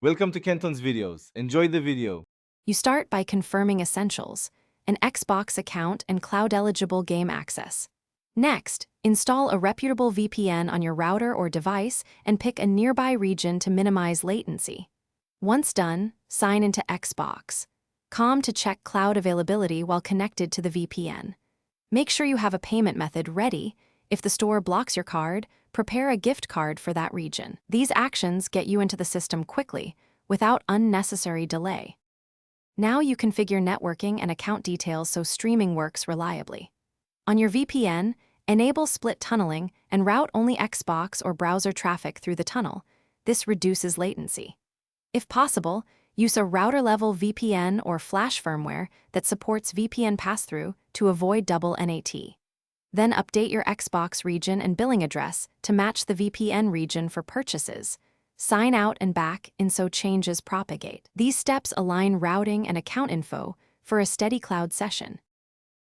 Welcome to Kenton's videos. Enjoy the video. You start by confirming essentials, an Xbox account and cloud-eligible game access. Next, install a reputable VPN on your router or device and pick a nearby region to minimize latency. Once done, sign into Xbox. To check cloud availability while connected to the VPN. Make sure you have a payment method ready. If the store blocks your card, prepare a gift card for that region. These actions get you into the system quickly, without unnecessary delay. Now you configure networking and account details so streaming works reliably. On your VPN, enable split tunneling and route only Xbox or browser traffic through the tunnel. This reduces latency. If possible, use a router-level VPN or flash firmware that supports VPN pass-through to avoid double NAT. Then update your Xbox region and billing address to match the VPN region for purchases. Sign out and back in so changes propagate. These steps align routing and account info for a steady cloud session.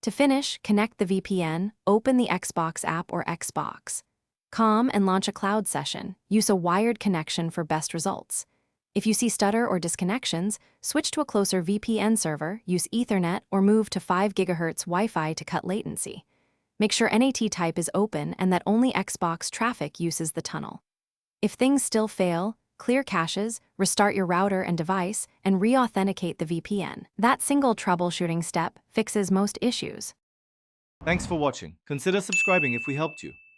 To finish, connect the VPN, open the Xbox app or Xbox.com and launch a cloud session. Use a wired connection for best results. If you see stutter or disconnections, switch to a closer VPN server, use Ethernet, or move to 5 GHz Wi-Fi to cut latency. Make sure NAT type is open and that only Xbox traffic uses the tunnel. If things still fail, clear caches, restart your router and device, and re-authenticate the VPN. That single troubleshooting step fixes most issues. Thanks for watching. Consider subscribing if we helped you.